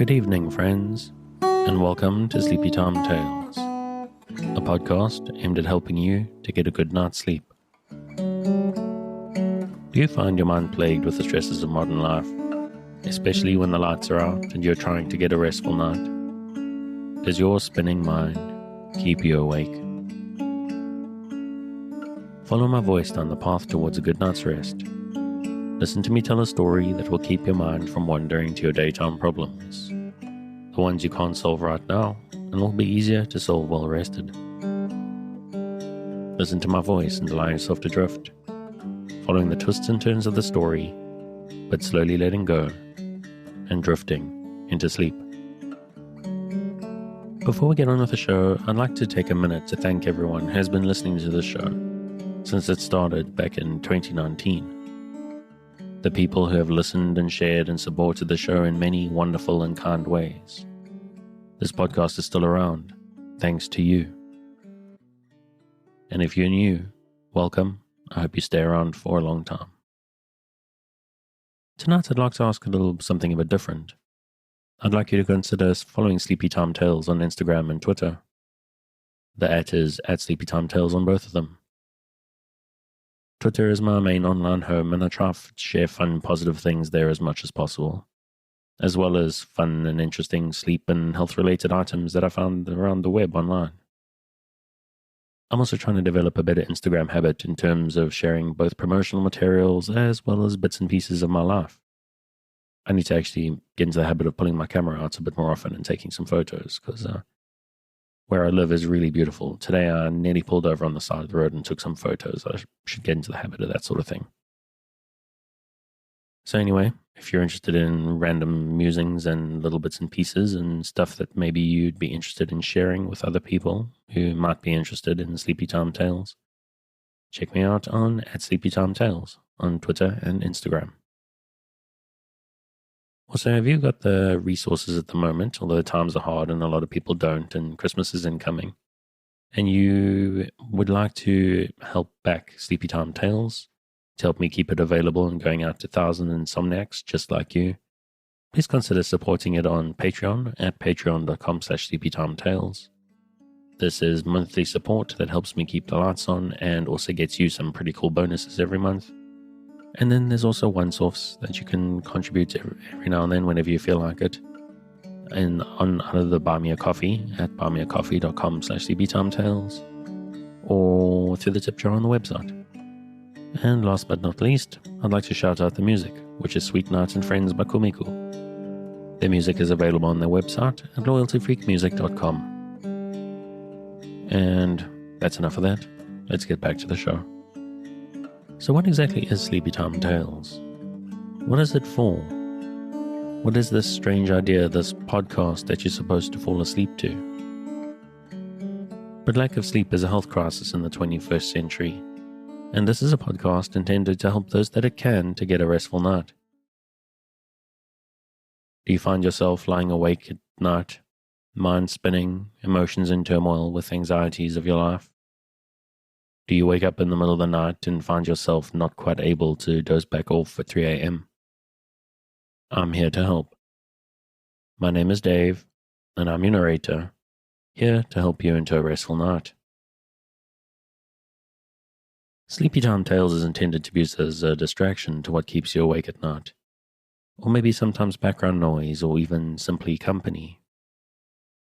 Good evening, friends, and welcome to Sleepy Time Tales, a podcast aimed at helping you to get a good night's sleep. Do you find your mind plagued with the stresses of modern life, especially when the lights are out and you're trying to get a restful night? Does your spinning mind keep you awake? Follow my voice down the path towards a good night's rest. Listen to me tell a story that will keep your mind from wandering to your daytime problems, the ones you can't solve right now and will be easier to solve while rested. Listen to my voice and allow yourself to drift, following the twists and turns of the story, but slowly letting go and drifting into sleep. Before we get on with the show, I'd like to take a minute to thank everyone who has been listening to this show since it started back in 2019. The people who have listened and shared and supported the show in many wonderful and kind ways. This podcast is still around, thanks to you. And if you're new, welcome. I hope you stay around for a long time. Tonight I'd like to ask a little something a bit different. I'd like you to consider following Sleepy Time Tales on Instagram and Twitter. The @ is @SleepyTimeTales on both of them. Twitter is my main online home, and I try to share fun, positive things there as much as possible, as well as fun and interesting sleep and health-related items that I found around the web online. I'm also trying to develop a better Instagram habit in terms of sharing both promotional materials as well as bits and pieces of my life. I need to actually get into the habit of pulling my camera out a bit more often and taking some photos, because where I live is really beautiful. Today I nearly pulled over on the side of the road and took some photos. I should get into the habit of that sort of thing. So anyway, if you're interested in random musings and little bits and pieces and stuff that maybe you'd be interested in sharing with other people who might be interested in Sleepy Time Tales, check me out on @SleepyTimeTales on Twitter and Instagram. Also, have you got the resources at the moment, although times are hard and a lot of people don't, and Christmas is incoming, and you would like to help back Sleepy Time Tales to help me keep it available and going out to thousands of insomniacs just like you, please consider supporting it on Patreon at patreon.com/sleepytimetales. This is monthly support that helps me keep the lights on and also gets you some pretty cool bonuses every month. And then there's also one-offs that you can contribute to every now and then whenever you feel like it. And on either the Buy Me a Coffee at buymeacoffee.com/sleepytimetales or through the tip jar on the website. And last but not least, I'd like to shout out the music, which is Sweet Night and Friends by Kumiku. Their music is available on their website at loyaltyfreakmusic.com. And that's enough of that. Let's get back to the show. So what exactly is Sleepy Time Tales? What is it for? What is this strange idea, this podcast that you're supposed to fall asleep to? But lack of sleep is a health crisis in the 21st century, and this is a podcast intended to help those that it can to get a restful night. Do you find yourself lying awake at night, mind spinning, emotions in turmoil with anxieties of your life? Do you wake up in the middle of the night and find yourself not quite able to doze back off at 3 a.m.? I'm here to help. My name is Dave, and I'm your narrator, here to help you into a restful night. Sleepy Time Tales is intended to be used as a distraction to what keeps you awake at night, or maybe sometimes background noise or even simply company.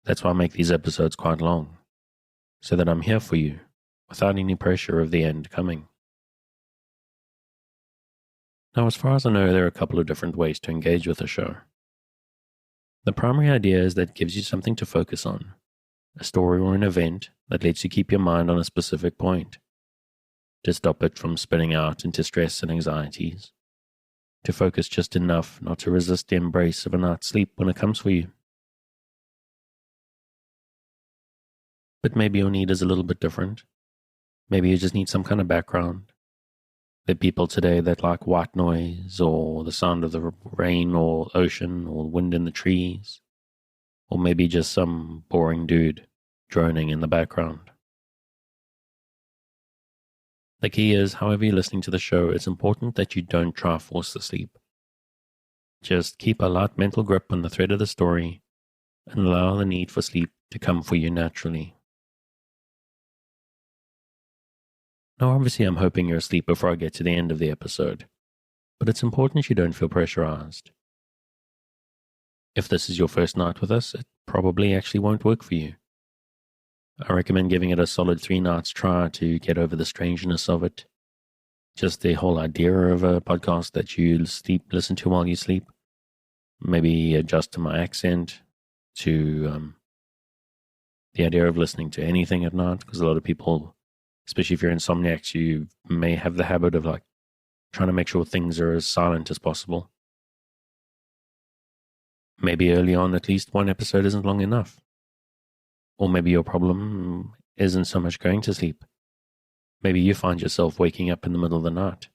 That's why I make these episodes quite long, so that I'm here for you, without any pressure of the end coming. Now, as far as I know, there are a couple of different ways to engage with the show. The primary idea is that it gives you something to focus on, a story or an event that lets you keep your mind on a specific point, to stop it from spinning out into stress and anxieties, to focus just enough not to resist the embrace of a night's sleep when it comes for you. But maybe your need is a little bit different. Maybe you just need some kind of background. There are people today that like white noise or the sound of the rain or ocean or wind in the trees, or maybe just some boring dude droning in the background. The key is, however you're listening to the show, it's important that you don't try to force the sleep. Just keep a light mental grip on the thread of the story and allow the need for sleep to come for you naturally. Now, obviously, I'm hoping you're asleep before I get to the end of the episode, but it's important you don't feel pressurized. If this is your first night with us, it probably actually won't work for you. I recommend giving it a solid 3 nights try to get over the strangeness of it. Just the whole idea of a podcast that you listen to while you sleep. Maybe adjust to my accent, to the idea of listening to anything at night, because a lot of people, especially if you're insomniacs, you may have the habit of like trying to make sure things are as silent as possible. Maybe early on, at least one episode isn't long enough. Or maybe your problem isn't so much going to sleep. Maybe you find yourself waking up in the middle of the night.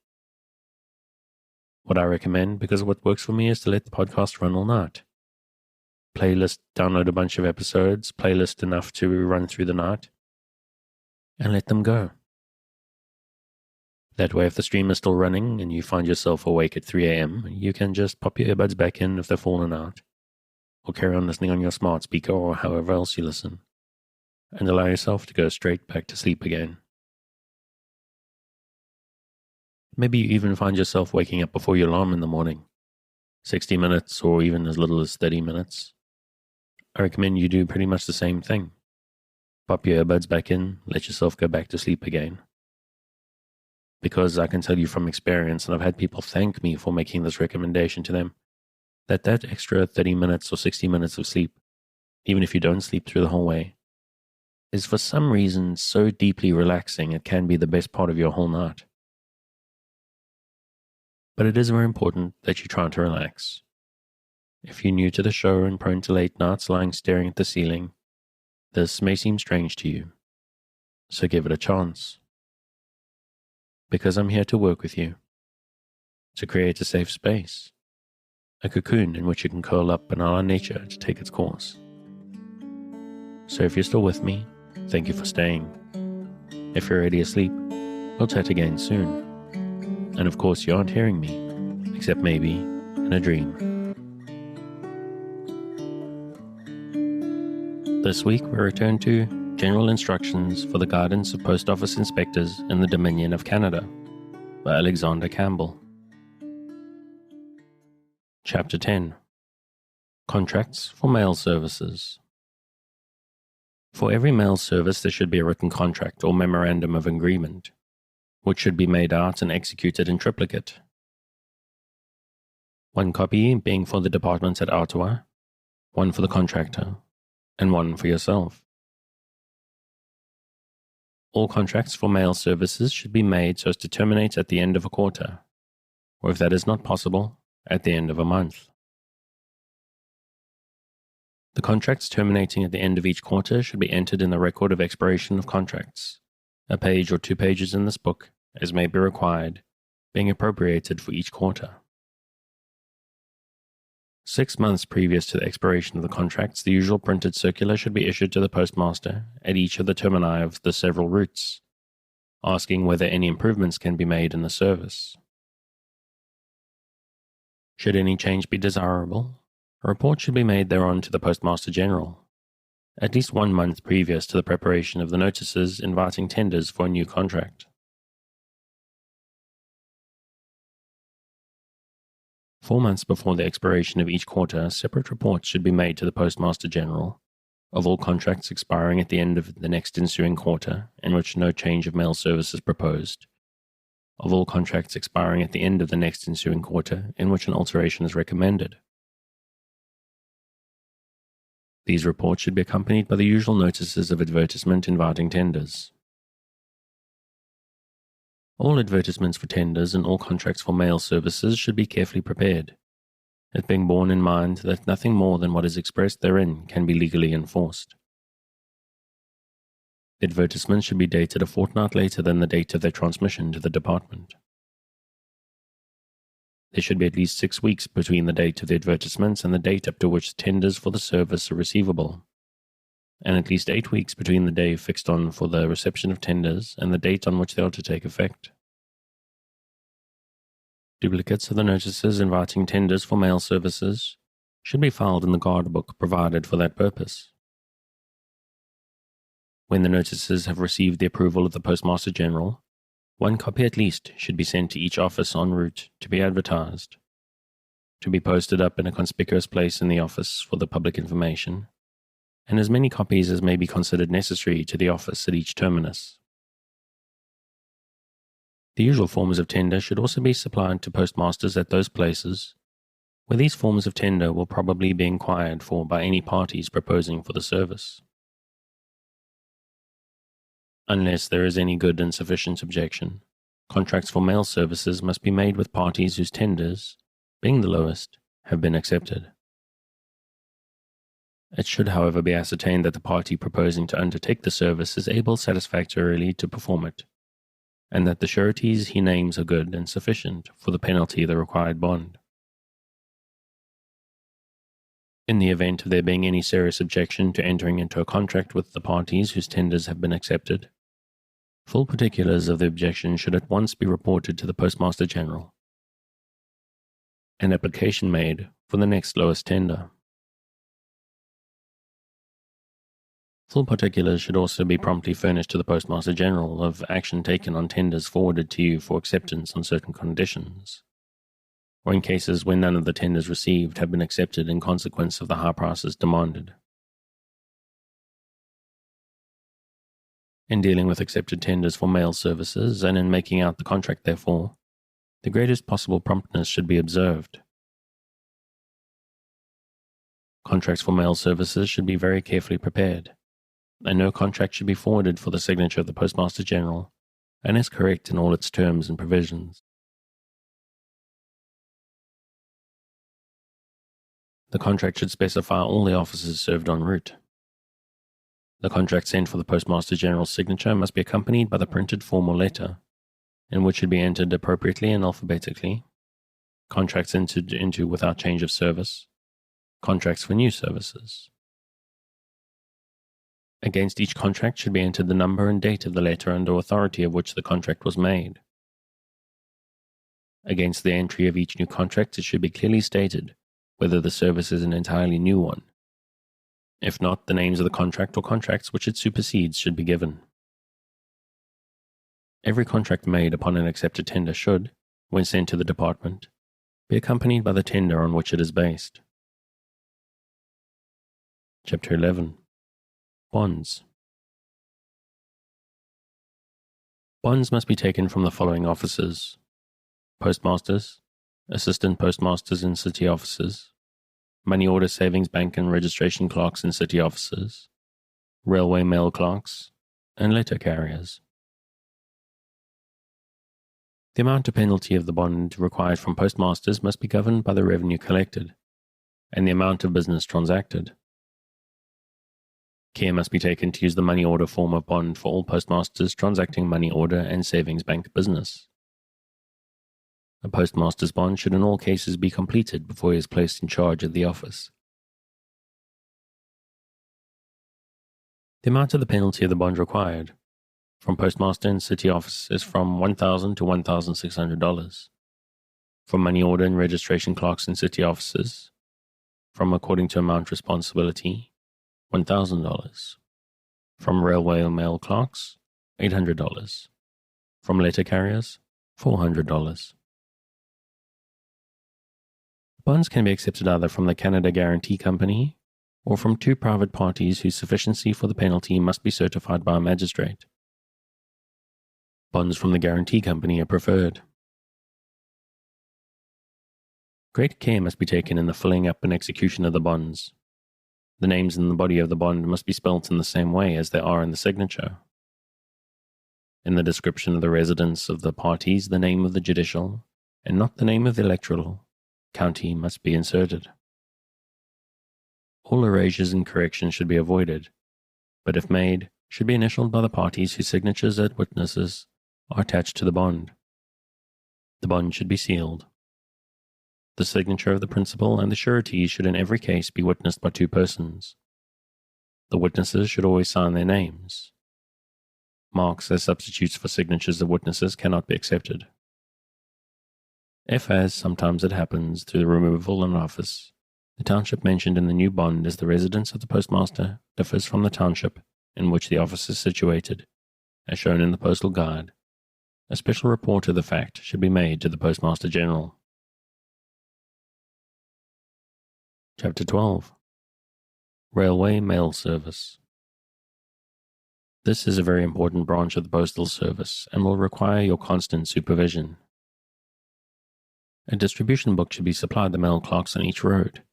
What I recommend, because what works for me, is to let the podcast run all night. Download a bunch of episodes, playlist enough to run through the night, and let them go. That way, if the stream is still running and you find yourself awake at 3 a.m., you can just pop your earbuds back in if they're fallen out, or carry on listening on your smart speaker or however else you listen, and allow yourself to go straight back to sleep again. Maybe you even find yourself waking up before your alarm in the morning, 60 minutes or even as little as 30 minutes. I recommend you do pretty much the same thing. Pop your earbuds back in, let yourself go back to sleep again. Because I can tell you from experience, and I've had people thank me for making this recommendation to them, that extra 30 minutes or 60 minutes of sleep, even if you don't sleep through the whole way, is for some reason so deeply relaxing it can be the best part of your whole night. But it is very important that you try to relax. If you're new to the show and prone to late nights lying staring at the ceiling, this may seem strange to you, so give it a chance. Because I'm here to work with you, to create a safe space, a cocoon in which you can curl up and allow nature to take its course. So if you're still with me, thank you for staying. If you're already asleep, we'll chat again soon. And of course, you aren't hearing me, except maybe in a dream. This week, we return to General Instructions for the Guidance of Post Office Inspectors in the Dominion of Canada by Alexander Campbell. Chapter 10. Contracts for Mail Services. For every mail service, there should be a written contract or memorandum of agreement, which should be made out and executed in triplicate. One copy being for the department at Ottawa, one for the contractor, and one for yourself. All contracts for mail services should be made so as to terminate at the end of a quarter, or if that is not possible, at the end of a month. The contracts terminating at the end of each quarter should be entered in the record of expiration of contracts, a page or 2 pages in this book, as may be required, being appropriated for each quarter. 6 months previous to the expiration of the contracts, the usual printed circular should be issued to the postmaster at each of the termini of the several routes, asking whether any improvements can be made in the service. Should any change be desirable, a report should be made thereon to the Postmaster General, at least 1 month previous to the preparation of the notices inviting tenders for a new contract. 4 months before the expiration of each quarter, separate reports should be made to the Postmaster General of all contracts expiring at the end of the next ensuing quarter in which no change of mail service is proposed, of all contracts expiring at the end of the next ensuing quarter in which an alteration is recommended. These reports should be accompanied by the usual notices of advertisement inviting tenders. All advertisements for tenders and all contracts for mail services should be carefully prepared, it being borne in mind that nothing more than what is expressed therein can be legally enforced. The advertisements should be dated a fortnight later than the date of their transmission to the department. There should be at least 6 weeks between the date of the advertisements and the date up to which tenders for the service are receivable, and at least 8 weeks between the day fixed on for the reception of tenders and the date on which they are to take effect. Duplicates of the notices inviting tenders for mail services should be filed in the guard book provided for that purpose. When the notices have received the approval of the Postmaster General, one copy at least should be sent to each office en route to be advertised, to be posted up in a conspicuous place in the office for the public information, and as many copies as may be considered necessary to the office at each terminus. The usual forms of tender should also be supplied to postmasters at those places where these forms of tender will probably be inquired for by any parties proposing for the service. Unless there is any good and sufficient objection, contracts for mail services must be made with parties whose tenders, being the lowest, have been accepted. It should, however, be ascertained that the party proposing to undertake the service is able satisfactorily to perform it, and that the sureties he names are good and sufficient for the penalty of the required bond. In the event of there being any serious objection to entering into a contract with the parties whose tenders have been accepted, full particulars of the objection should at once be reported to the Postmaster General. An application made for the next lowest tender. Full particulars should also be promptly furnished to the Postmaster General of action taken on tenders forwarded to you for acceptance on certain conditions, or in cases where none of the tenders received have been accepted in consequence of the high prices demanded. In dealing with accepted tenders for mail services and in making out the contract therefore, the greatest possible promptness should be observed. Contracts for mail services should be very carefully prepared, and no contract should be forwarded for the signature of the Postmaster General and is correct in all its terms and provisions. The contract should specify all the offices served en route. The contract sent for the Postmaster General's signature must be accompanied by the printed form or letter, in which should be entered appropriately and alphabetically contracts entered into without change of service, contracts for new services. Against each contract should be entered the number and date of the letter under authority of which the contract was made. Against the entry of each new contract it should be clearly stated whether the service is an entirely new one. If not, the names of the contract or contracts which it supersedes should be given. Every contract made upon an accepted tender should, when sent to the department, be accompanied by the tender on which it is based. Chapter 11. Bonds. Bonds must be taken from the following offices: postmasters, assistant postmasters in city offices, money order savings bank and registration clerks in city offices, railway mail clerks, and letter carriers. The amount of penalty of the bond required from postmasters must be governed by the revenue collected, and the amount of business transacted. Care must be taken to use the money order form of bond for all postmasters transacting money order and savings bank business. A postmaster's bond should in all cases be completed before he is placed in charge of the office. The amount of the penalty of the bond required from postmaster and city office is from $1,000 to $1,600. From money order and registration clerks in city offices, from according to amount responsibility, $1,000. From railway mail clerks, $800. From letter carriers, $400. Bonds can be accepted either from the Canada Guarantee Company or from two private parties whose sufficiency for the penalty must be certified by a magistrate. Bonds from the Guarantee Company are preferred. Great care must be taken in the filling up and execution of the bonds. The names in the body of the bond must be spelt in the same way as they are in the signature. In the description of the residence of the parties, the name of the judicial, and not the name of the electoral, county must be inserted. All erasures and corrections should be avoided, but if made, should be initialed by the parties whose signatures as witnesses are attached to the bond. The bond should be sealed. The signature of the principal and the surety should in every case be witnessed by two persons. The witnesses should always sign their names. Marks as substitutes for signatures of witnesses cannot be accepted. If, as sometimes it happens, through the removal of an office, the township mentioned in the new bond as the residence of the postmaster differs from the township in which the office is situated, as shown in the postal guide, a special report of the fact should be made to the Postmaster General. Chapter 12. Railway Mail Service. This is a very important branch of the postal service and will require your constant supervision. A distribution book should be supplied the mail clerks on each road,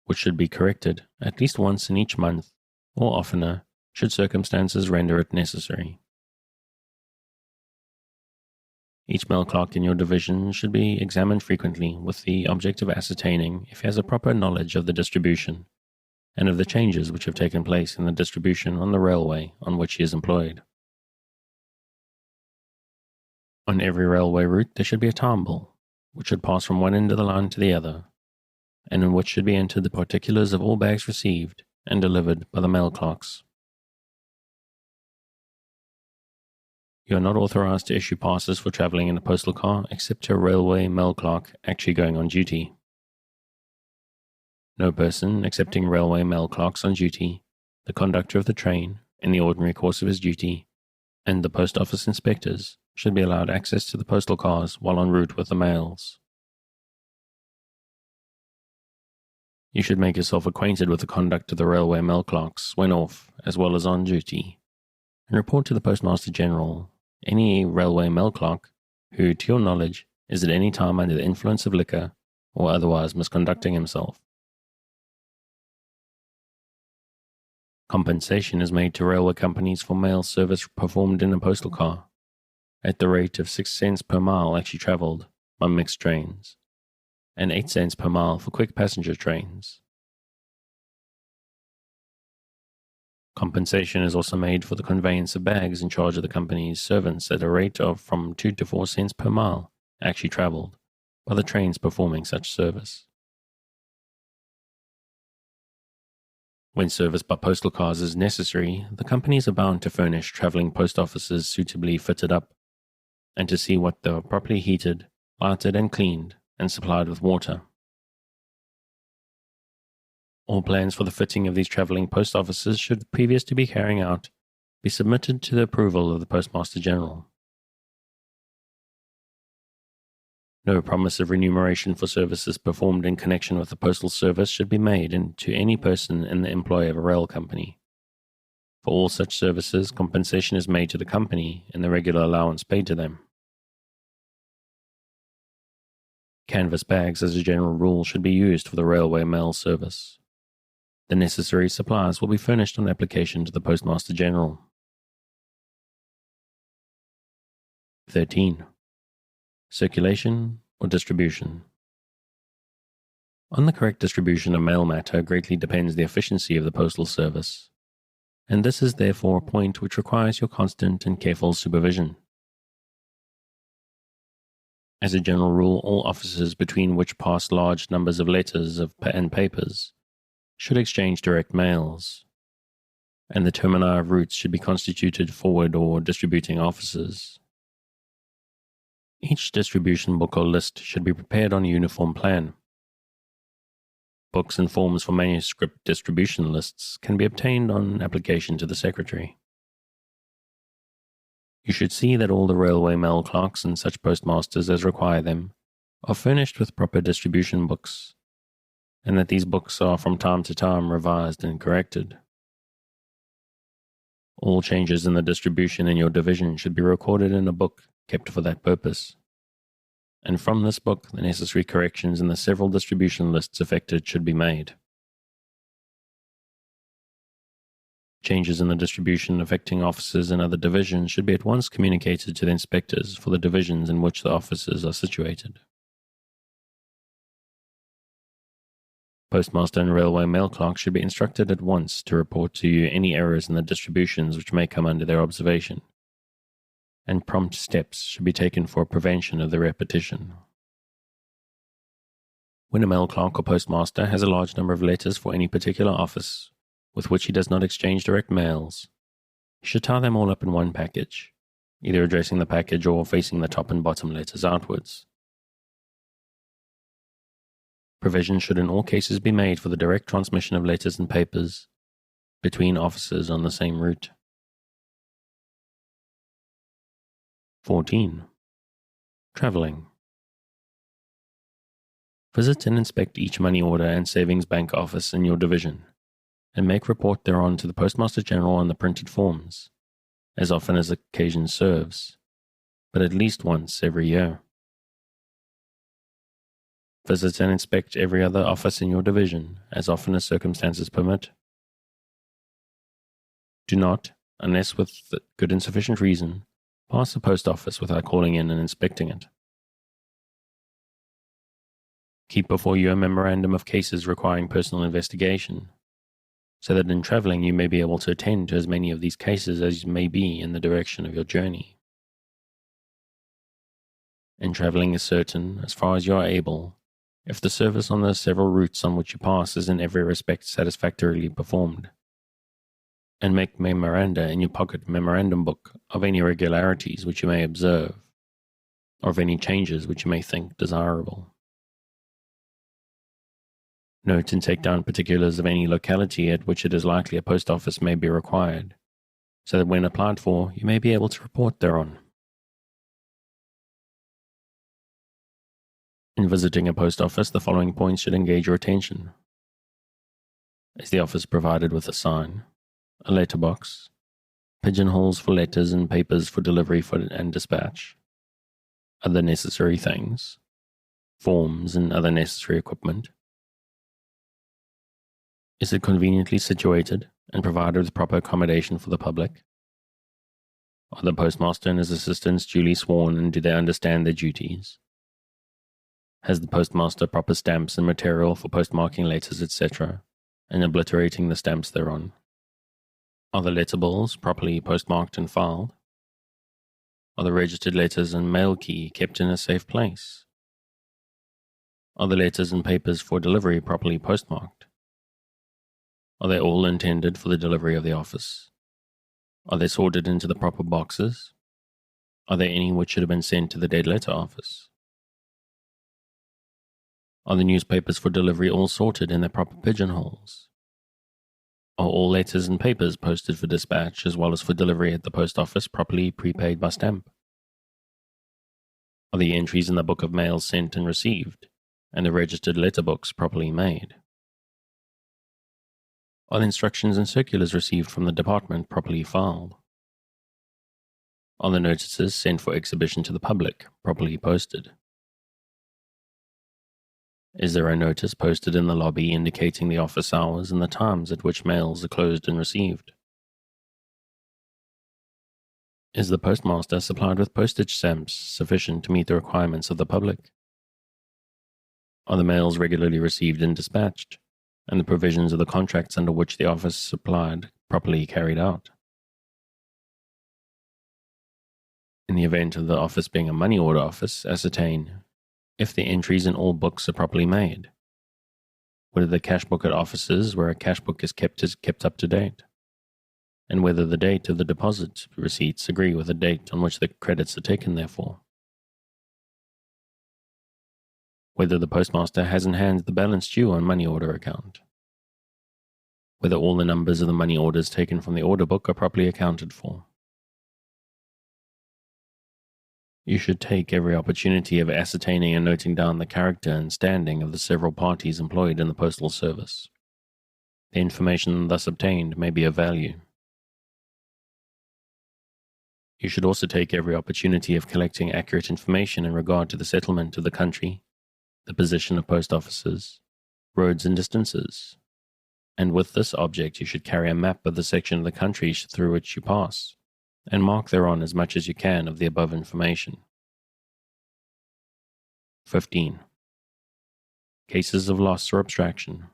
which should be corrected at least once in each month, or oftener, should circumstances render it necessary. Each mail clerk in your division should be examined frequently with the object of ascertaining if he has a proper knowledge of the distribution and of the changes which have taken place in the distribution on the railway on which he is employed. On every railway route there should be a time bill, which should pass from one end of the line to the other, and in which should be entered the particulars of all bags received and delivered by the mail clerks. You are not authorized to issue passes for traveling in a postal car except to a railway mail clerk actually going on duty. No person excepting railway mail clerks on duty, the conductor of the train in the ordinary course of his duty, and the post office inspectors should be allowed access to the postal cars while en route with the mails. You should make yourself acquainted with the conduct of the railway mail clerks when off as well as on duty, and report to the Postmaster General any railway mail clerk who, to your knowledge, is at any time under the influence of liquor or otherwise misconducting himself. Compensation is made to railway companies for mail service performed in a postal car, at the rate of 6 cents per mile actually travelled on mixed trains, and 8 cents per mile for quick passenger trains. Compensation is also made for the conveyance of bags in charge of the company's servants at a rate of from 2 to 4 cents per mile actually travelled by the trains performing such service. When service by postal cars is necessary, the companies are bound to furnish travelling post offices suitably fitted up, and to see what they are properly heated, lighted and cleaned, and supplied with water. All plans for the fitting of these travelling post offices should, previous to be carrying out, be submitted to the approval of the Postmaster General. No promise of remuneration for services performed in connection with the postal service should be made to any person in the employ of a rail company. For all such services, compensation is made to the company in the regular allowance paid to them. Canvas bags, as a general rule, should be used for the railway mail service. The necessary supplies will be furnished on application to the Postmaster General. 13. Circulation or distribution. On the correct distribution of mail matter greatly depends the efficiency of the postal service, and this is therefore a point which requires your constant and careful supervision. As a general rule, all offices between which pass large numbers of letters and papers should exchange direct mails, and the termini of routes should be constituted forward or distributing offices. Each distribution book or list should be prepared on a uniform plan. Books and forms for manuscript distribution lists can be obtained on application to the Secretary. You should see that all the railway mail clerks and such postmasters as require them are furnished with proper distribution books, and that these books are from time to time revised and corrected. All changes in the distribution in your division should be recorded in a book kept for that purpose, and from this book the necessary corrections in the several distribution lists affected should be made. Changes in the distribution affecting offices and other divisions should be at once communicated to the inspectors for the divisions in which the offices are situated. Postmaster and railway mail clerks should be instructed at once to report to you any errors in the distributions which may come under their observation, and prompt steps should be taken for prevention of the repetition. When a mail clerk or postmaster has a large number of letters for any particular office with which he does not exchange direct mails, he should tie them all up in one package, either addressing the package or facing the top and bottom letters outwards. Provision should in all cases be made for the direct transmission of letters and papers between officers on the same route. 14. Traveling. Visit and inspect each money order and savings bank office in your division, and make report thereon to the Postmaster General on the printed forms, as often as occasion serves, but at least once every year. Visit and inspect every other office in your division, as often as circumstances permit. Do not, unless with good and sufficient reason, pass the post office without calling in and inspecting it. Keep before you a memorandum of cases requiring personal investigation, so that in traveling you may be able to attend to as many of these cases as may be in the direction of your journey. In traveling is certain, as far as you are able, if the service on the several routes on which you pass is in every respect satisfactorily performed, and make memoranda in your pocket memorandum book of any irregularities which you may observe, or of any changes which you may think desirable. Note and take down particulars of any locality at which it is likely a post office may be required, so that when applied for, you may be able to report thereon. In visiting a post office, the following points should engage your attention. Is the office provided with a sign, a letterbox, pigeonholes for letters and papers for delivery and dispatch, other necessary things, forms and other necessary equipment? Is it conveniently situated and provided with proper accommodation for the public? Are the postmaster and his assistants duly sworn, and do they understand their duties? Has the postmaster proper stamps and material for postmarking letters, etc., and obliterating the stamps thereon? Are the letter bills properly postmarked and filed? Are the registered letters and mail key kept in a safe place? Are the letters and papers for delivery properly postmarked? Are they all intended for the delivery of the office? Are they sorted into the proper boxes? Are there any which should have been sent to the dead letter office? Are the newspapers for delivery all sorted in their proper pigeonholes? Are all letters and papers posted for dispatch as well as for delivery at the post office properly prepaid by stamp? Are the entries in the book of mails sent and received, and the registered letter books properly made? Are the instructions and circulars received from the department properly filed? Are the notices sent for exhibition to the public properly posted? Is there a notice posted in the lobby indicating the office hours and the times at which mails are closed and received? Is the postmaster supplied with postage stamps sufficient to meet the requirements of the public? Are the mails regularly received and dispatched, and the provisions of the contracts under which the office is supplied properly carried out? In the event of the office being a money order office, ascertain if the entries in all books are properly made, whether the cash book at offices where a cash book is kept up to date, and whether the date of the deposit receipts agree with the date on which the credits are taken therefore, whether the postmaster has in hand the balance due on money order account, whether all the numbers of the money orders taken from the order book are properly accounted for. You should take every opportunity of ascertaining and noting down the character and standing of the several parties employed in the postal service. The information thus obtained may be of value. You should also take every opportunity of collecting accurate information in regard to the settlement of the country, the position of post offices, roads and distances, and with this object you should carry a map of the section of the country through which you pass, and mark thereon as much as you can of the above information. 15. Cases of loss or abstraction.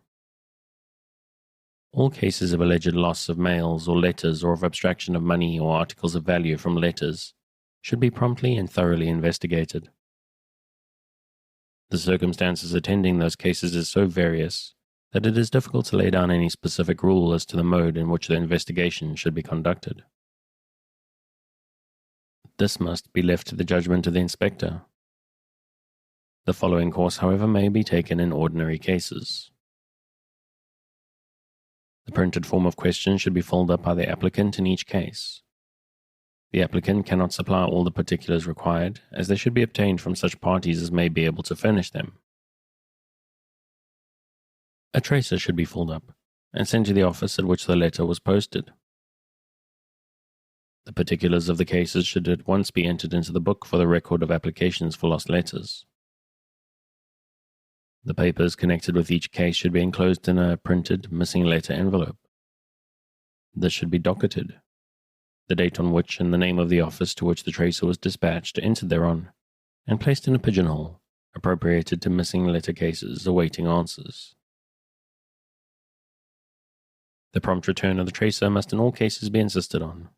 All cases of alleged loss of mails or letters or of abstraction of money or articles of value from letters should be promptly and thoroughly investigated. The circumstances attending those cases is so various that it is difficult to lay down any specific rule as to the mode in which the investigation should be conducted. This must be left to the judgment of the inspector. The following course, however, may be taken in ordinary cases. The printed form of questions should be filled up by the applicant in each case. The applicant cannot supply all the particulars required, as they should be obtained from such parties as may be able to furnish them. A tracer should be filled up and sent to the office at which the letter was posted. The particulars of the cases should at once be entered into the book for the record of applications for lost letters. The papers connected with each case should be enclosed in a printed missing letter envelope. This should be docketed, the date on which and the name of the office to which the tracer was dispatched entered thereon, and placed in a pigeonhole appropriated to missing letter cases awaiting answers. The prompt return of the tracer must in all cases be insisted on.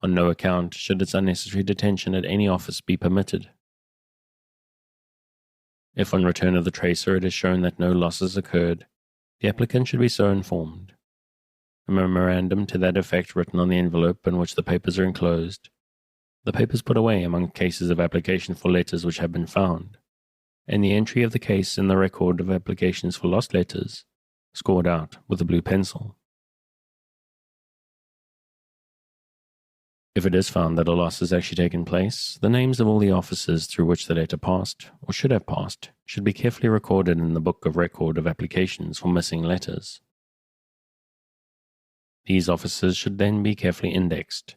On no account should its unnecessary detention at any office be permitted. If on return of the tracer it is shown that no losses occurred, the applicant should be so informed. A memorandum to that effect written on the envelope in which the papers are enclosed, the papers put away among cases of application for letters which have been found, and the entry of the case in the record of applications for lost letters scored out with a blue pencil. If it is found that a loss has actually taken place, the names of all the offices through which the letter passed, or should have passed, should be carefully recorded in the book of record of applications for missing letters. These offices should then be carefully indexed,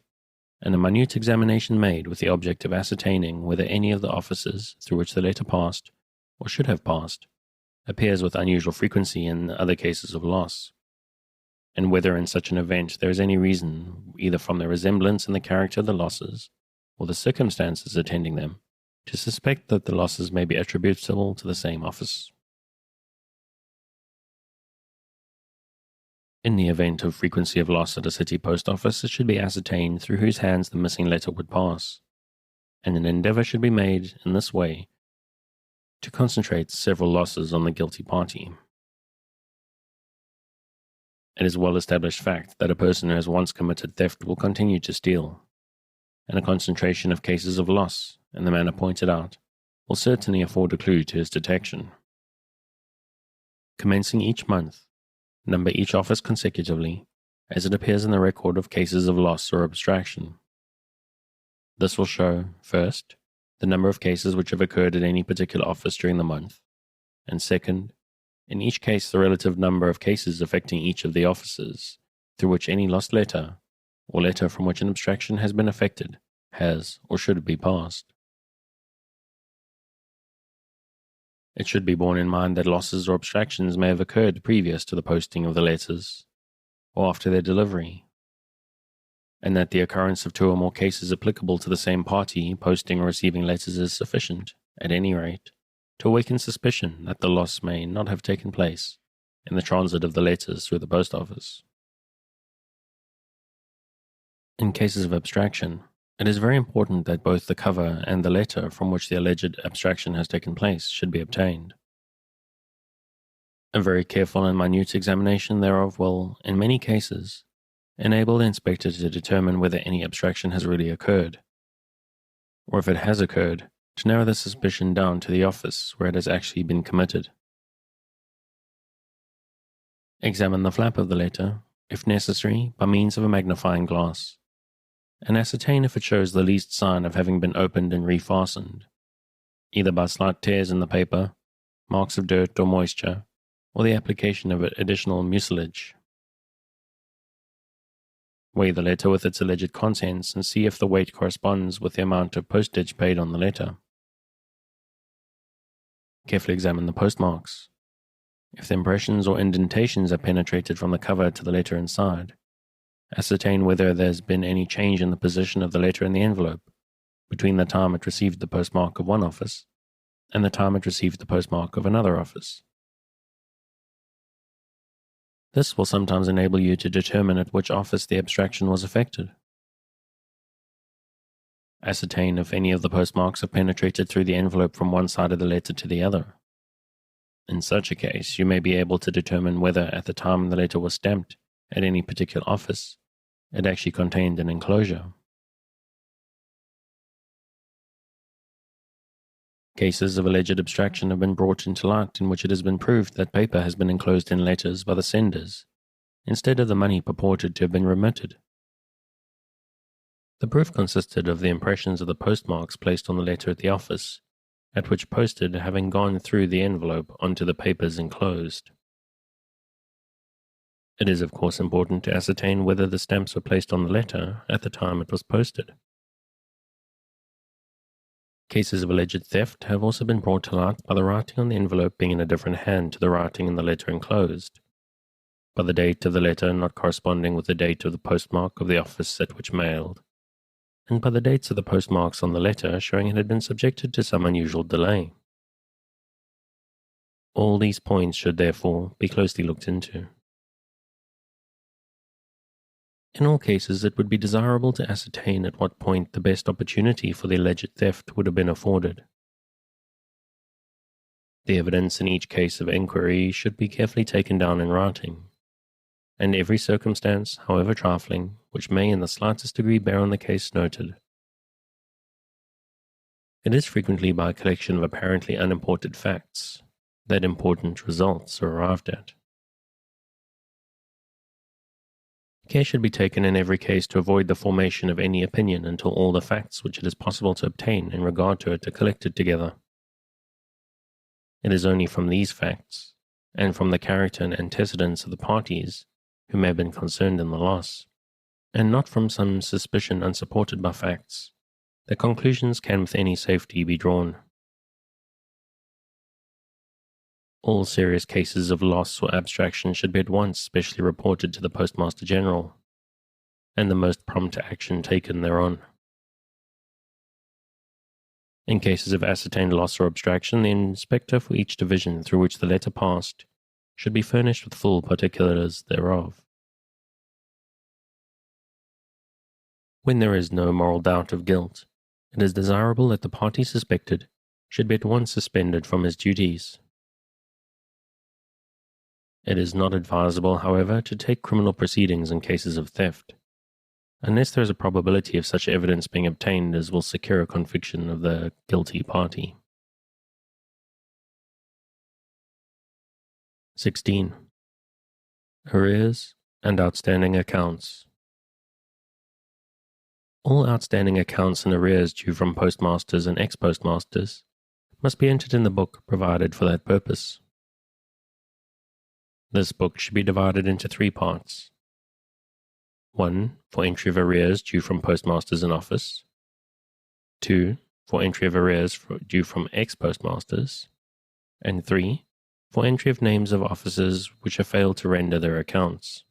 and a minute examination made with the object of ascertaining whether any of the offices through which the letter passed, or should have passed, appears with unusual frequency in other cases of loss, and whether in such an event there is any reason, either from the resemblance in the character of the losses, or the circumstances attending them, to suspect that the losses may be attributable to the same office. In the event of frequency of loss at a city post office, it should be ascertained through whose hands the missing letter would pass, and an endeavor should be made in this way to concentrate several losses on the guilty party. It is a well-established fact that a person who has once committed theft will continue to steal, and a concentration of cases of loss, in the manner pointed out, will certainly afford a clue to his detection. Commencing each month, number each office consecutively, as it appears in the record of cases of loss or abstraction. This will show, first, the number of cases which have occurred at any particular office during the month, and second, in each case the relative number of cases affecting each of the offices through which any lost letter, or letter from which an abstraction has been effected, has or should be passed. It should be borne in mind that losses or abstractions may have occurred previous to the posting of the letters, or after their delivery, and that the occurrence of two or more cases applicable to the same party posting or receiving letters is sufficient, at any rate, to awaken suspicion that the loss may not have taken place in the transit of the letters through the post office. In cases of abstraction, it is very important that both the cover and the letter from which the alleged abstraction has taken place should be obtained. A very careful and minute examination thereof will, in many cases, enable the inspector to determine whether any abstraction has really occurred, or if it has occurred, to narrow the suspicion down to the office where it has actually been committed. Examine the flap of the letter, if necessary, by means of a magnifying glass, and ascertain if it shows the least sign of having been opened and refastened, either by slight tears in the paper, marks of dirt or moisture, or the application of additional mucilage. Weigh the letter with its alleged contents and see if the weight corresponds with the amount of postage paid on the letter. Carefully examine the postmarks. If the impressions or indentations are penetrated from the cover to the letter inside, ascertain whether there has been any change in the position of the letter in the envelope between the time it received the postmark of one office and the time it received the postmark of another office. This will sometimes enable you to determine at which office the abstraction was effected. Ascertain if any of the postmarks have penetrated through the envelope from one side of the letter to the other. In such a case, you may be able to determine whether at the time the letter was stamped at any particular office, it actually contained an enclosure. Cases of alleged abstraction have been brought into light in which it has been proved that paper has been enclosed in letters by the senders, instead of the money purported to have been remitted. The proof consisted of the impressions of the postmarks placed on the letter at the office, at which posted having gone through the envelope onto the papers enclosed. It is of course important to ascertain whether the stamps were placed on the letter at the time it was posted. Cases of alleged theft have also been brought to light by the writing on the envelope being in a different hand to the writing in the letter enclosed, by the date of the letter not corresponding with the date of the postmark of the office at which mailed, and by the dates of the postmarks on the letter showing it had been subjected to some unusual delay. All these points should therefore be closely looked into. In all cases, it would be desirable to ascertain at what point the best opportunity for the alleged theft would have been afforded. The evidence in each case of inquiry should be carefully taken down in writing, and every circumstance, however trifling, which may in the slightest degree bear on the case noted. It is frequently by a collection of apparently unimportant facts that important results are arrived at. Care should be taken in every case to avoid the formation of any opinion until all the facts which it is possible to obtain in regard to it are collected together. It is only from these facts, and from the character and antecedents of the parties who may have been concerned in the loss, and not from some suspicion unsupported by facts, that conclusions can with any safety be drawn. All serious cases of loss or abstraction should be at once specially reported to the Postmaster General, and the most prompt action taken thereon. In cases of ascertained loss or abstraction, the inspector for each division through which the letter passed should be furnished with full particulars thereof. When there is no moral doubt of guilt, it is desirable that the party suspected should be at once suspended from his duties. It is not advisable, however, to take criminal proceedings in cases of theft, unless there is a probability of such evidence being obtained as will secure a conviction of the guilty party. 16. Arrears and outstanding accounts. All outstanding accounts and arrears due from postmasters and ex-postmasters must be entered in the book provided for that purpose. This book should be divided into 3 parts. 1. For entry of arrears due from postmasters in office. 2. For entry of arrears due from ex-postmasters. And 3. For entry of names of officers which have failed to render their accounts.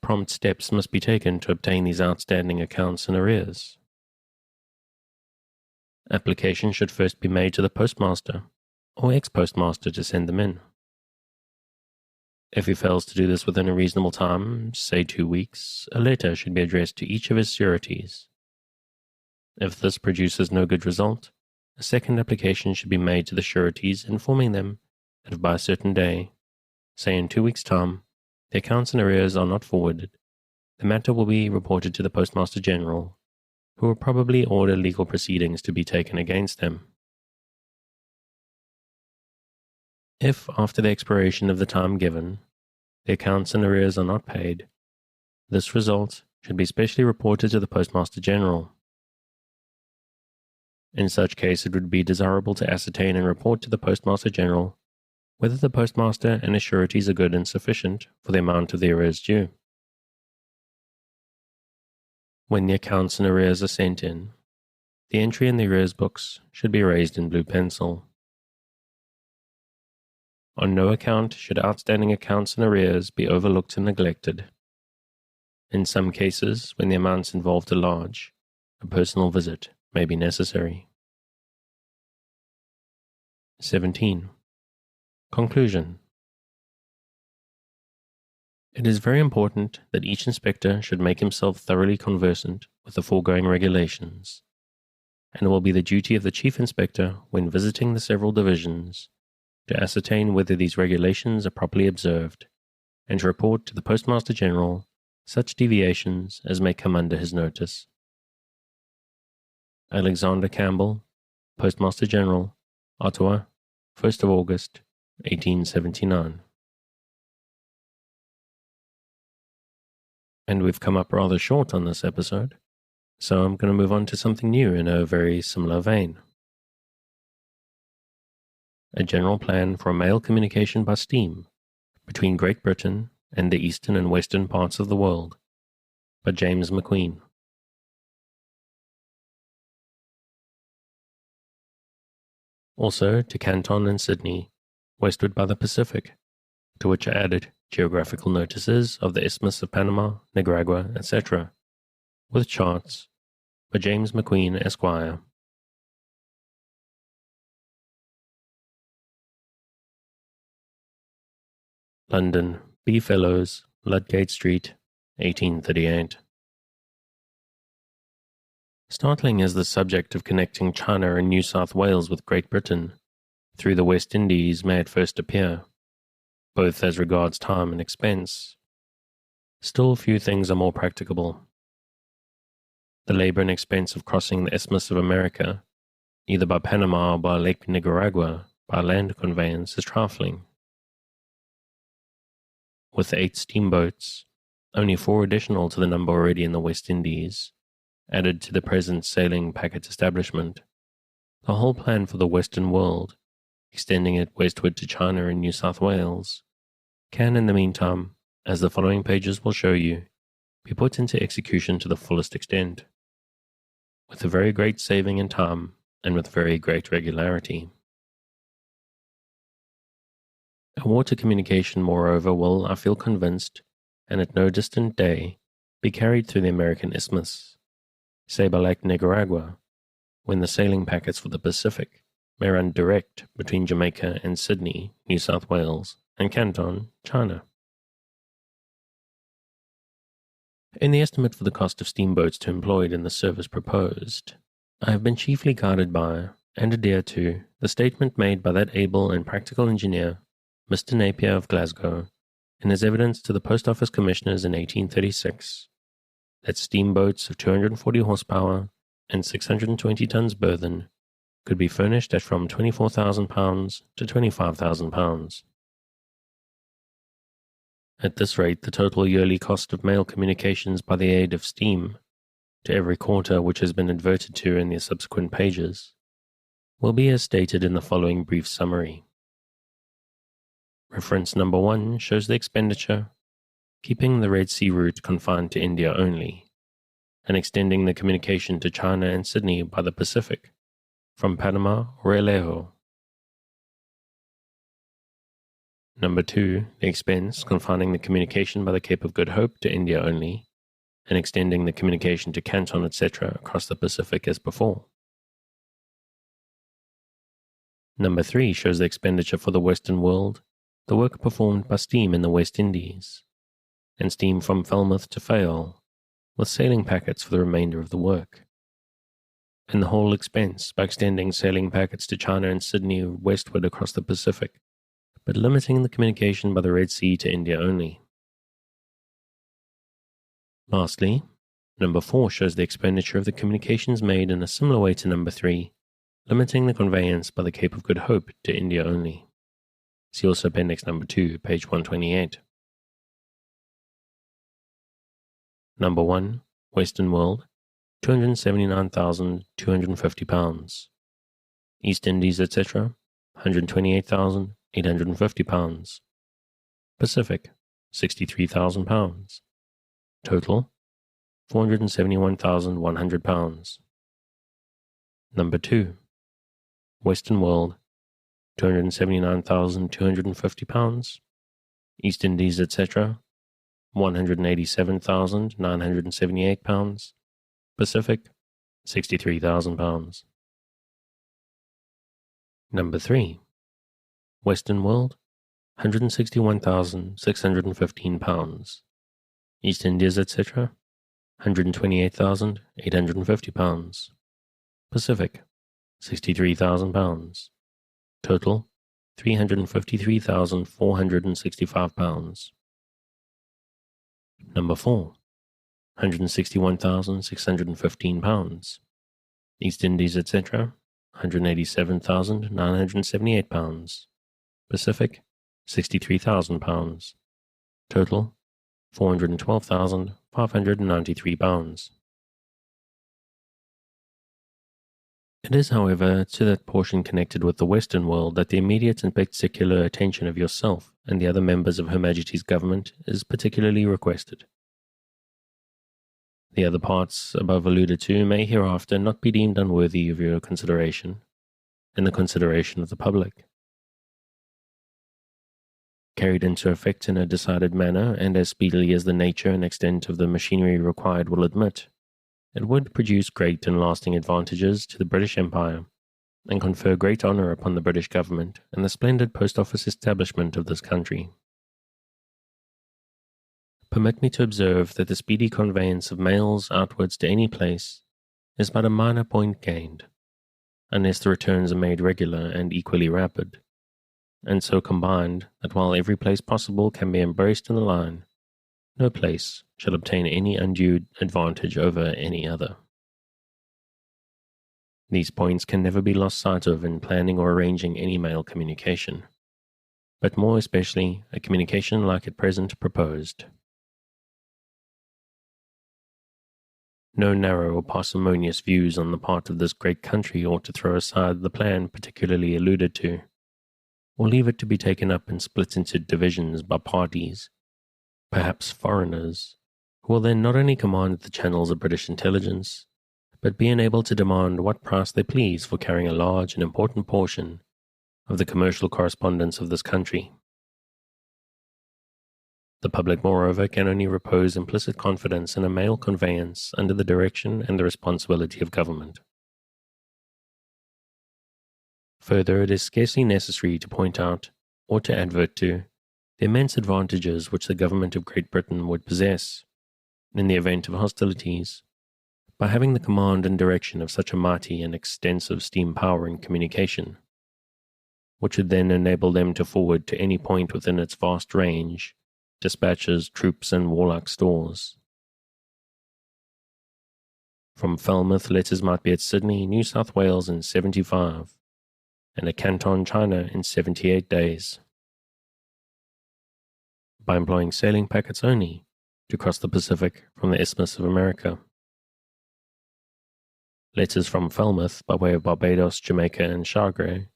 Prompt steps must be taken to obtain these outstanding accounts and arrears. Application should first be made to the postmaster or ex-postmaster to send them in. If he fails to do this within a reasonable time, say 2 weeks, a letter should be addressed to each of his sureties. If this produces no good result, a second application should be made to the sureties informing them that if by a certain day, say in 2 weeks' time, the accounts and arrears are not forwarded, the matter will be reported to the Postmaster General, who will probably order legal proceedings to be taken against them. If, after the expiration of the time given, the accounts and arrears are not paid, this result should be specially reported to the Postmaster General. In such case, it would be desirable to ascertain and report to the Postmaster General whether the postmaster and his sureties are good and sufficient for the amount of the arrears due. When the accounts and arrears are sent in, the entry in the arrears books should be raised in blue pencil. On no account should outstanding accounts and arrears be overlooked and neglected. In some cases, when the amounts involved are large, a personal visit may be necessary. 17. Conclusion. It is very important that each inspector should make himself thoroughly conversant with the foregoing regulations, and it will be the duty of the Chief Inspector, when visiting the several divisions, to ascertain whether these regulations are properly observed, and to report to the Postmaster General such deviations as may come under his notice. Alexander Campbell, Postmaster General, Ottawa, 1st of August, 1879. And we've come up rather short on this episode, so I'm going to move on to something new in a very similar vein. A General Plan for Mail Communication by Steam Between Great Britain and the Eastern and Western Parts of the World by James MacQueen. Also to Canton and Sydney, westward by the Pacific, to which are added geographical notices of the Isthmus of Panama, Nicaragua, etc., with charts, by James MacQueen, Esquire. London, B. Fellows, Ludgate Street, 1838. Startling as the subject of connecting China and New South Wales with Great Britain through the West Indies may at first appear, both as regards time and expense, still few things are more practicable. The labor and expense of crossing the Isthmus of America, either by Panama or by Lake Nicaragua, by land conveyance, is trifling. With 8 steamboats, only 4 additional to the number already in the West Indies, added to the present sailing packet establishment, the whole plan for the Western world, extending it westward to China and New South Wales, can in the meantime, as the following pages will show you, be put into execution to the fullest extent, with a very great saving in time and with very great regularity. A water communication, moreover, will, I feel convinced, and at no distant day, be carried through the American Isthmus, say by Lake Nicaragua, when the sailing packets for the Pacific may run direct between Jamaica and Sydney, New South Wales, and Canton, China. In the estimate for the cost of steamboats to employed in the service proposed, I have been chiefly guided by, and adhere to, the statement made by that able and practical engineer, Mr. Napier of Glasgow, in his evidence to the Post Office Commissioners in 1836, that steamboats of 240 horsepower and 620 tons burthen could be furnished at from £24,000 to £25,000. At this rate, the total yearly cost of mail communications by the aid of steam, to every quarter which has been adverted to in the subsequent pages, will be as stated in the following brief summary. Reference number 1 shows the expenditure, keeping the Red Sea route confined to India only, and extending the communication to China and Sydney by the Pacific, from Panama or Alejo. Number 2, the expense confining the communication by the Cape of Good Hope to India only, and extending the communication to Canton, etc. across the Pacific as before. Number 3 shows the expenditure for the Western world, the work performed by steam in the West Indies, and steam from Falmouth to Fayal, with sailing packets for the remainder of the work, and the whole expense by extending sailing packets to China and Sydney westward across the Pacific, but limiting the communication by the Red Sea to India only. Lastly, number 4 shows the expenditure of the communications made in a similar way to number 3, limiting the conveyance by the Cape of Good Hope to India only. See also Appendix number 2, page 128. Number 1, Western World, £279,250. East Indies, etc., £128,850. Pacific, £63,000. Total, £471,100. Number 2, Western World, £279,250. East Indies, etc., £187,978. Pacific, £63,000. Number 3, Western World, £161,615. East Indies, etc., £128,850. Pacific, £63,000. Total, £353,465. Number 4, £161,615. East Indies, etc., £187,978. Pacific, £63,000. Total, £412,593. It is, however, to that portion connected with the Western world that the immediate and particular attention of yourself and the other members of Her Majesty's government is particularly requested. The other parts above alluded to may hereafter not be deemed unworthy of your consideration and the consideration of the public. Carried into effect in a decided manner and as speedily as the nature and extent of the machinery required will admit, it would produce great and lasting advantages to the British Empire and confer great honor upon the British government and the splendid post office establishment of this country. Permit me to observe that the speedy conveyance of mails outwards to any place is but a minor point gained, unless the returns are made regular and equally rapid, and so combined that while every place possible can be embraced in the line, no place shall obtain any undue advantage over any other. These points can never be lost sight of in planning or arranging any mail communication, but more especially a communication like at present proposed. No narrow or parsimonious views on the part of this great country ought to throw aside the plan particularly alluded to, or leave it to be taken up and split into divisions by parties, perhaps foreigners, who will then not only command the channels of British intelligence, but be enabled to demand what price they please for carrying a large and important portion of the commercial correspondence of this country. The public, moreover, can only repose implicit confidence in a mail conveyance under the direction and the responsibility of government. Further, it is scarcely necessary to point out, or to advert to, the immense advantages which the government of Great Britain would possess, in the event of hostilities, by having the command and direction of such a mighty and extensive steam power in communication, which would then enable them to forward to any point within its vast range dispatches, troops, and warlike stores. From Falmouth, letters might be at Sydney, New South Wales in 75, and at Canton, China in 78 days. By employing sailing packets only to cross the Pacific from the Isthmus of America. Letters from Falmouth by way of Barbados, Jamaica, and Chagres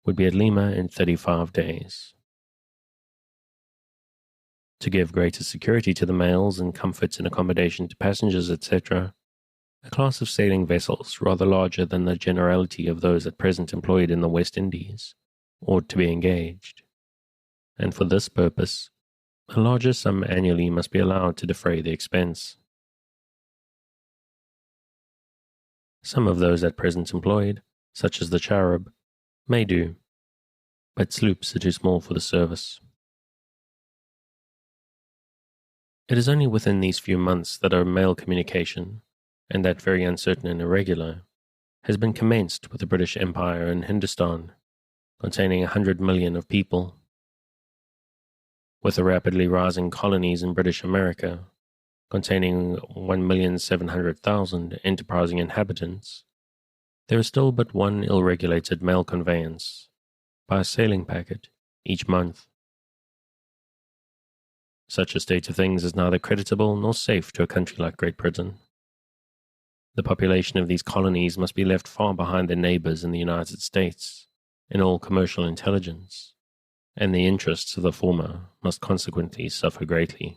would be at Lima in 35 days. To give greater security to the mails and comforts and accommodation to passengers, etc., a class of sailing vessels rather larger than the generality of those at present employed in the West Indies ought to be engaged, and for this purpose a larger sum annually must be allowed to defray the expense. Some of those at present employed, such as the Cherub, may do, but sloops are too small for the service. It is only within these few months that our mail communication, and that very uncertain and irregular, has been commenced with the British Empire in Hindustan, containing 100 million of people. With the rapidly rising colonies in British America, containing 1,700,000 enterprising inhabitants, there is still but one ill-regulated mail conveyance, by a sailing packet, each month. Such a state of things is neither creditable nor safe to a country like Great Britain. The population of these colonies must be left far behind their neighbors in the United States in all commercial intelligence, and the interests of the former must consequently suffer greatly.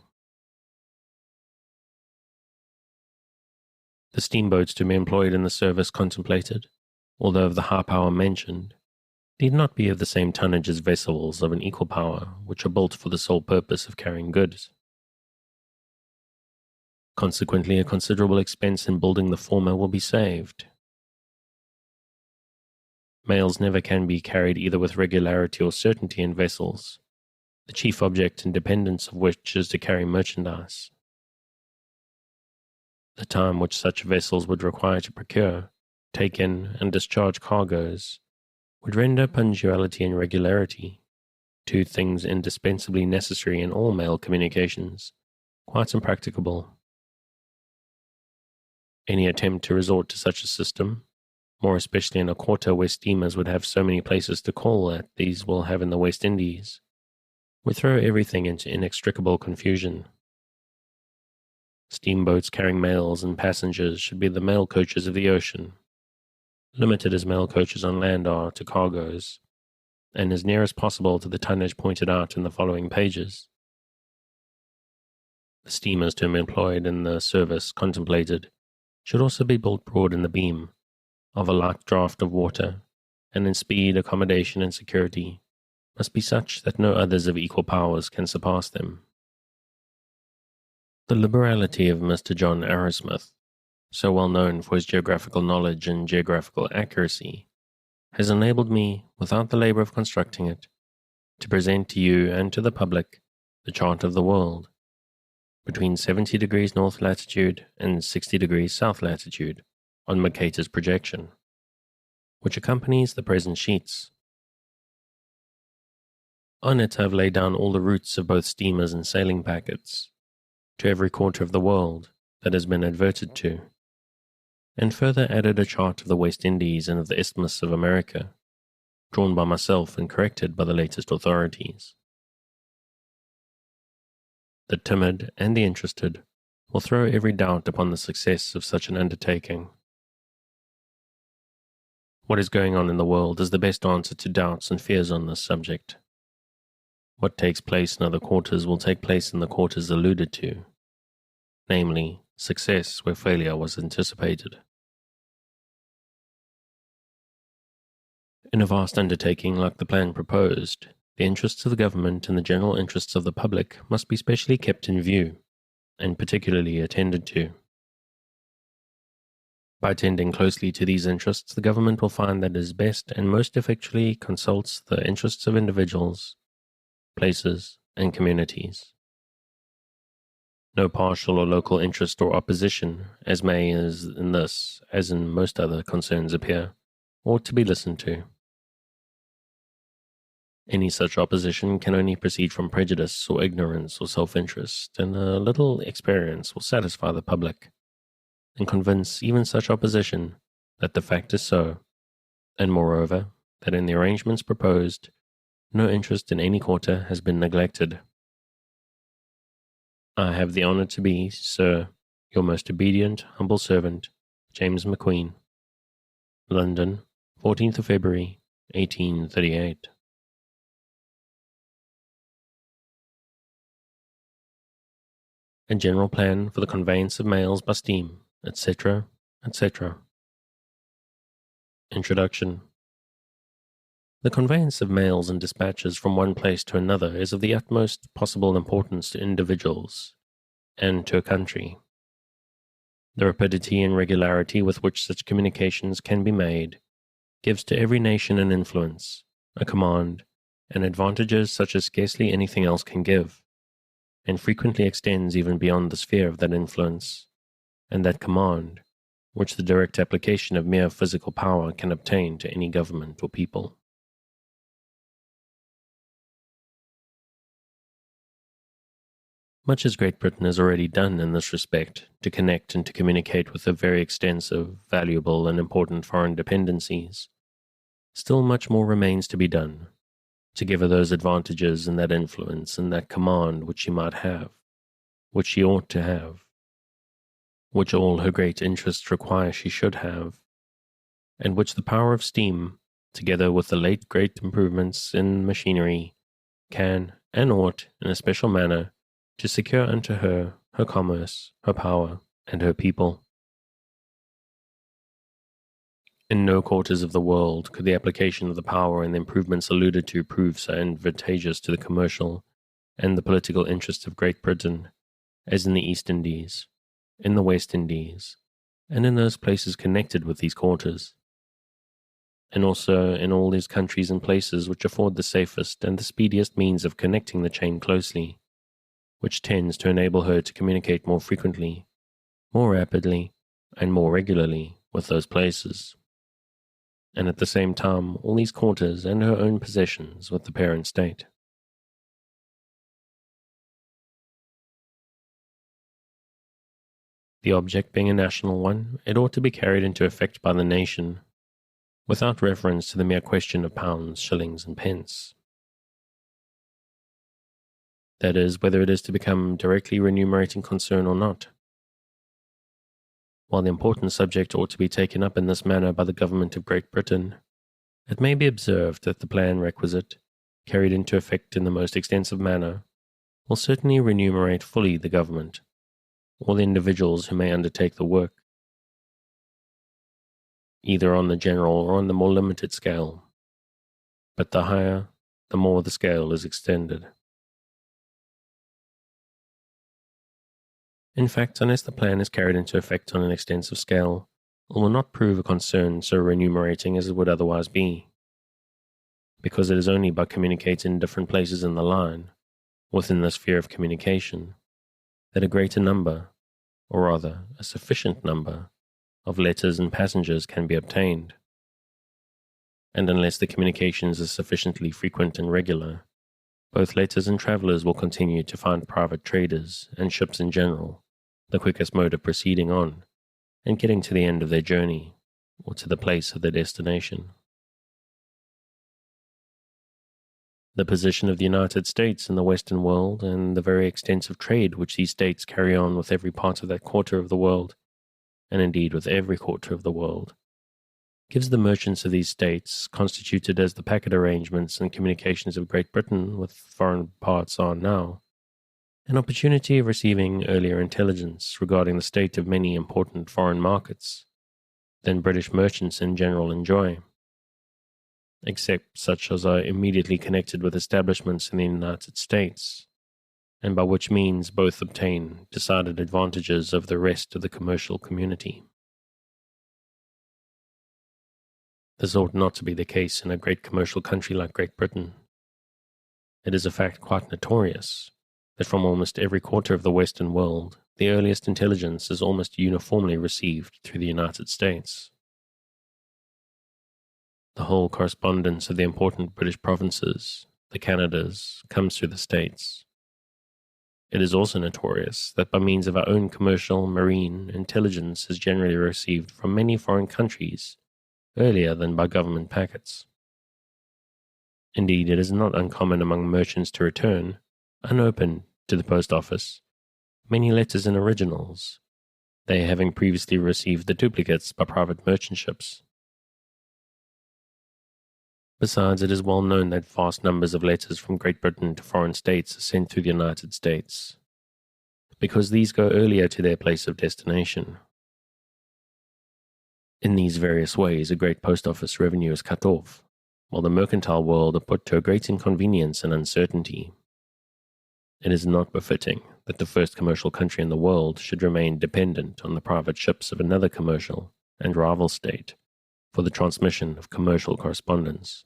The steamboats to be employed in the service contemplated, although of the high power mentioned, need not be of the same tonnage as vessels of an equal power which are built for the sole purpose of carrying goods. Consequently, a considerable expense in building the former will be saved. Mails never can be carried either with regularity or certainty in vessels, the chief object and dependence of which is to carry merchandise. The time which such vessels would require to procure, take in, and discharge cargoes would render punctuality and regularity, two things indispensably necessary in all mail communications, quite impracticable. Any attempt to resort to such a system, more especially in a quarter where steamers would have so many places to call at these will have in the West Indies, would throw everything into inextricable confusion. Steamboats carrying mails and passengers should be the mail coaches of the ocean, limited as mail coaches on land are to cargoes, and as near as possible to the tonnage pointed out in the following pages. The steamer's term employed in the service contemplated should also be built broad in the beam, of a light draught of water, and in speed, accommodation, and security, must be such that no others of equal powers can surpass them. The liberality of Mr. John Arrowsmith, so well known for his geographical knowledge and geographical accuracy, has enabled me, without the labor of constructing it, to present to you and to the public the chart of the world, between 70 degrees north latitude and 60 degrees south latitude, on Mercator's projection, which accompanies the present sheets. On it I have laid down all the routes of both steamers and sailing packets, to every quarter of the world that has been adverted to, and further added a chart of the West Indies and of the Isthmus of America, drawn by myself and corrected by the latest authorities. The timid and the interested will throw every doubt upon the success of such an undertaking. What is going on in the world is the best answer to doubts and fears on this subject. What takes place in other quarters will take place in the quarters alluded to, namely, success where failure was anticipated. In a vast undertaking like the plan proposed, the interests of the government and the general interests of the public must be specially kept in view, and particularly attended to. By attending closely to these interests, the government will find that it is best and most effectually consults the interests of individuals, places, and communities. No partial or local interest or opposition, as may as in this, as in most other concerns appear, ought to be listened to. Any such opposition can only proceed from prejudice or ignorance or self-interest, and a little experience will satisfy the public, and convince even such opposition that the fact is so, and moreover, that in the arrangements proposed, no interest in any quarter has been neglected. I have the honour to be, Sir, your most obedient, humble servant, James MacQueen. London, 14th of February, 1838. A general plan for the conveyance of mails by steam, etc., etc. Introduction. The conveyance of mails and dispatches from one place to another is of the utmost possible importance to individuals and to a country. The rapidity and regularity with which such communications can be made gives to every nation an influence, a command, and advantages such as scarcely anything else can give, and frequently extends even beyond the sphere of that influence and that command which the direct application of mere physical power can obtain to any government or people. Much as Great Britain has already done in this respect to connect and to communicate with the very extensive, valuable, and important foreign dependencies, still much more remains to be done to give her those advantages and that influence and that command which she might have, which she ought to have, which all her great interests require she should have, and which the power of steam, together with the late great improvements in machinery, can and ought, in a special manner, to secure unto her, her commerce, her power, and her people. In no quarters of the world could the application of the power and the improvements alluded to prove so advantageous to the commercial and the political interests of Great Britain as in the East Indies, in the West Indies, and in those places connected with these quarters, and also in all these countries and places which afford the safest and the speediest means of connecting the chain closely, which tends to enable her to communicate more frequently, more rapidly, and more regularly with those places, and at the same time all these quarters and her own possessions with the parent state. The object being a national one, it ought to be carried into effect by the nation, without reference to the mere question of pounds, shillings, and pence. That is, whether it is to become directly remunerating concern or not. While the important subject ought to be taken up in this manner by the government of Great Britain, it may be observed that the plan requisite, carried into effect in the most extensive manner, will certainly remunerate fully the government, or the individuals who may undertake the work, either on the general or on the more limited scale, but the higher, the more the scale is extended. In fact, unless the plan is carried into effect on an extensive scale, it will not prove a concern so remunerating as it would otherwise be, because it is only by communicating in different places in the line, within the sphere of communication, that a greater number, or rather a sufficient number, of letters and passengers can be obtained. And unless the communications are sufficiently frequent and regular, both letters and travellers will continue to find private traders, and ships in general, the quickest mode of proceeding on, and getting to the end of their journey, or to the place of their destination. The position of the United States in the Western world, and the very extensive trade which these states carry on with every part of that quarter of the world, and indeed with every quarter of the world, gives the merchants of these states, constituted as the packet arrangements and communications of Great Britain with foreign parts are now, an opportunity of receiving earlier intelligence regarding the state of many important foreign markets than British merchants in general enjoy, except such as are immediately connected with establishments in the United States, and by which means both obtain decided advantages over the rest of the commercial community. This ought not to be the case in a great commercial country like Great Britain. It is a fact quite notorious that from almost every quarter of the Western world, the earliest intelligence is almost uniformly received through the United States. The whole correspondence of the important British provinces, the Canadas, comes through the States. It is also notorious that by means of our own commercial, marine, intelligence is generally received from many foreign countries earlier than by government packets. Indeed, it is not uncommon among merchants to return, unopened, to the post office, many letters and originals, they having previously received the duplicates by private merchant ships. Besides, it is well known that vast numbers of letters from Great Britain to foreign states are sent through the United States, because these go earlier to their place of destination. In these various ways, a great post office revenue is cut off, while the mercantile world are put to a great inconvenience and uncertainty. It is not befitting that the first commercial country in the world should remain dependent on the private ships of another commercial and rival state for the transmission of commercial correspondence.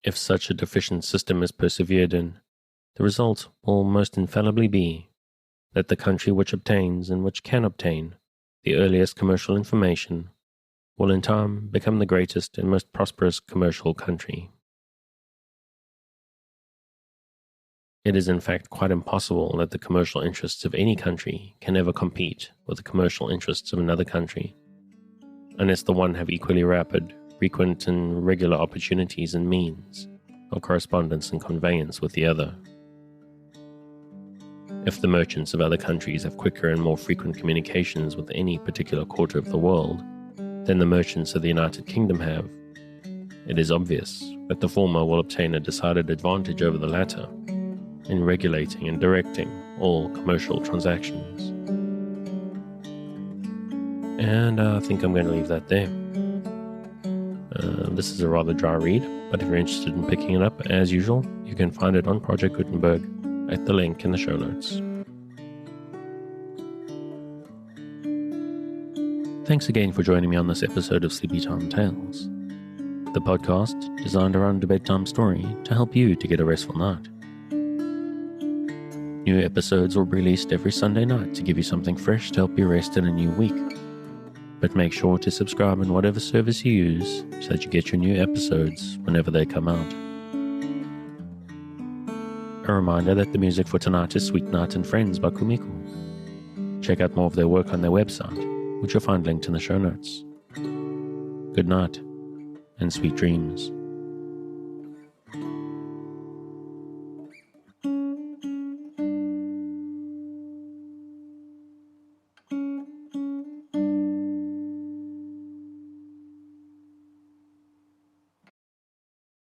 If such a deficient system is persevered in, the result will most infallibly be that the country which obtains and which can obtain the earliest commercial information will in time become the greatest and most prosperous commercial country. It is in fact quite impossible that the commercial interests of any country can ever compete with the commercial interests of another country, unless the one have equally rapid, frequent, and regular opportunities and means of correspondence and conveyance with the other. If the merchants of other countries have quicker and more frequent communications with any particular quarter of the world than the merchants of the United Kingdom have, it is obvious that the former will obtain a decided advantage over the latter in regulating and directing all commercial transactions. And I think I'm going to leave that there. This is a rather dry read, but if you're interested in picking it up, as usual, you can find it on Project Gutenberg at the link in the show notes. Thanks again for joining me on this episode of Sleepytime Tales, the podcast designed around a bedtime story to help you to get a restful night. New episodes will be released every Sunday night to give you something fresh to help you rest in a new week. But make sure to subscribe in whatever service you use so that you get your new episodes whenever they come out. A reminder that the music for tonight is Sweet Night and Friends by Kumiko. Check out more of their work on their website, which you'll find linked in the show notes. Good night and sweet dreams.